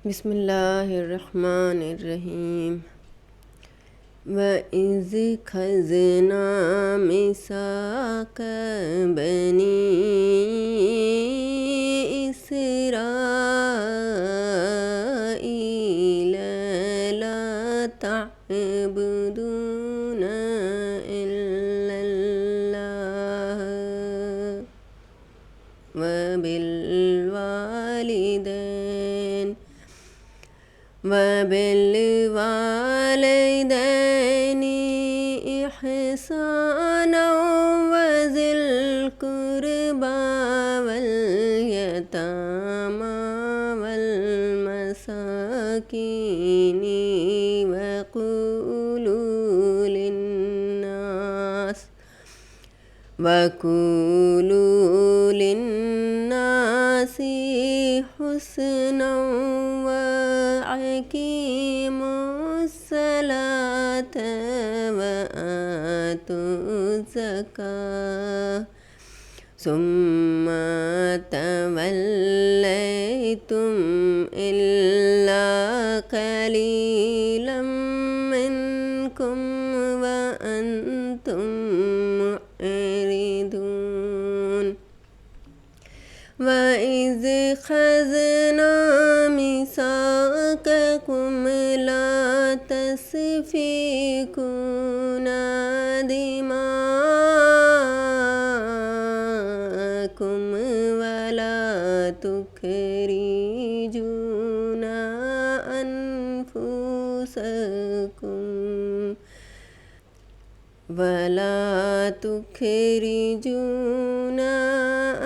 बिस्मिल्लाहिर्रहमानिर्रहीम। वइज़ ख़ज़ना मिसाक बनी इसराईल ला तअबुदूना इल्लल्लाह व बिल वालिदैनि इहसाना वज़िल कुर्बा वल यतामा वल मसाकीनि वक़ूलू लिन्नासि हुस्ना वअक़ीमुस्सलात वआतुज़्ज़कात सुम्मा तवल्लैतुम इल्ला क़लीलन मिनकुम वअन्तुम मुअरिदून। वइज़ ख़ज़ना मिसाक़कुम ला तस्फ़िकूना दिमाअकुम वला तुख़रिजूना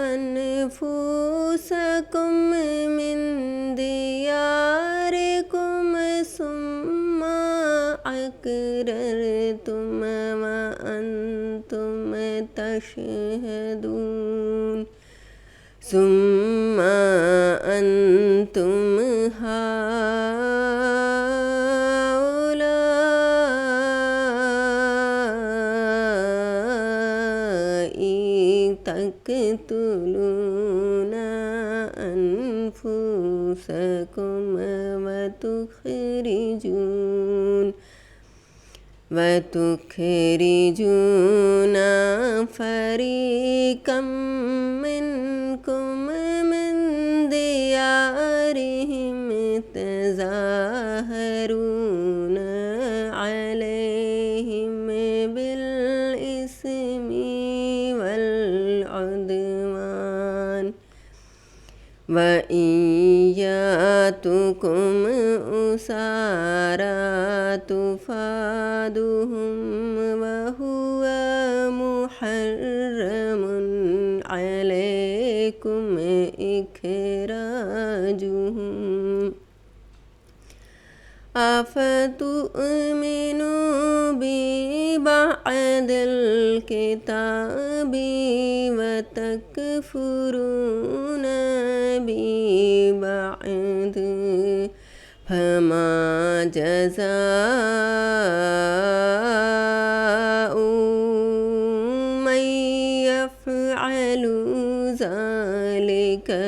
अनफुसकुम मिन दियारिकुम सुम्मा अक़ररतुम व अंतुम तशहदून। सुम्मा अंतुम तक़तुलूना अनफुसकुम वतुख़रिजूना फ़रीक़म मिनकुम मिन दियारिहिम तज़ाहरून अलैहिम बिल इस्मि वल उद्वान व इय्यातुकुम उसारा तुफ़ादुहुम व हुवा मुहर्रमुन अलैकुम इख़राजुहुम। अफ़तुमिनु बिबअदिल किताबि व तकफ़ुरूना बिबअद फमा जज़ाउ मन यफ़अलु ज़ालिका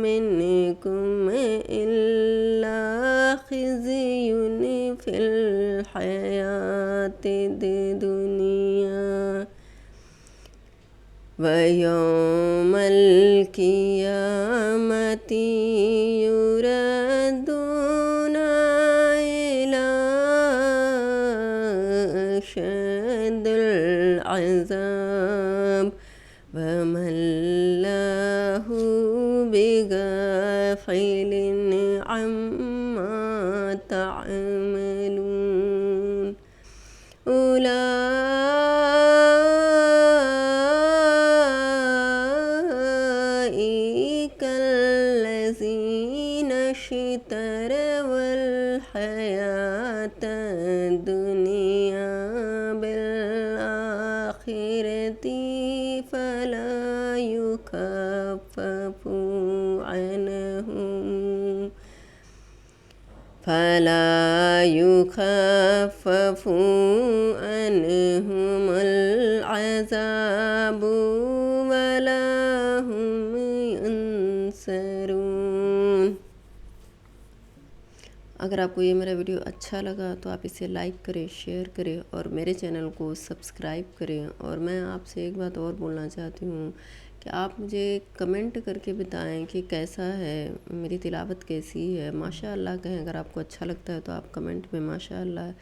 मिनकुम इल्ला ख़िज़्युन फ़िल हयातिद दुनिया व यौमल क़ियामति युरद्दूना इला अशद्दिल अज़ाब व मल्लाहु बिग़ाफ़िलिन अम्मा तअमलून। उलाइकल्लज़ीना इश्तरवल हयातद दुनिया बिल आखिरति फला युख़फ़फ़ु अन्हुमुल अज़ाबु वला हुम युन्सरून। अगर आपको ये मेरा वीडियो अच्छा लगा तो आप इसे लाइक करें, शेयर करें और मेरे चैनल को सब्सक्राइब करें। और मैं आपसे एक बात और बोलना चाहती हूँ कि आप मुझे कमेंट करके बताएं कि कैसा है, मेरी तिलावत कैसी है। माशाअल्लाह कहें, अगर आपको अच्छा लगता है तो आप कमेंट में माशाअल्लाह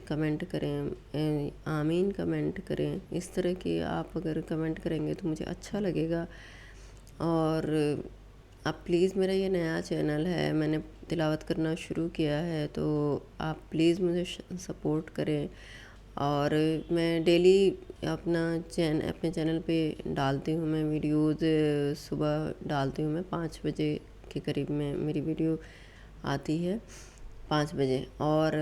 कमेंट करें, आमीन कमेंट करें। इस तरह की आप अगर कमेंट करेंगे तो मुझे अच्छा लगेगा। और आप प्लीज़, मेरा ये नया चैनल है, मैंने तिलावत करना शुरू किया है, तो आप प्लीज़ मुझे सपोर्ट करें। और मैं डेली अपने चैनल पे डालती हूँ मैं वीडियोज़, सुबह डालती हूँ मैं 5 बजे के करीब में मेरी वीडियो आती है, 5 बजे। और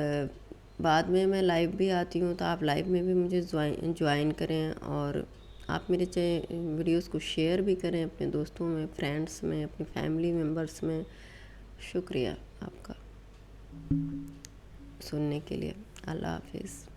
बाद में मैं लाइव भी आती हूँ, तो आप लाइव में भी मुझे ज्वाइन करें। और आप मेरे वीडियोस को शेयर भी करें अपने दोस्तों में, फ्रेंड्स में, अपनी फैमिली मेम्बर्स में। शुक्रिया आपका सुनने के लिए। अल्लाह हाफिज़।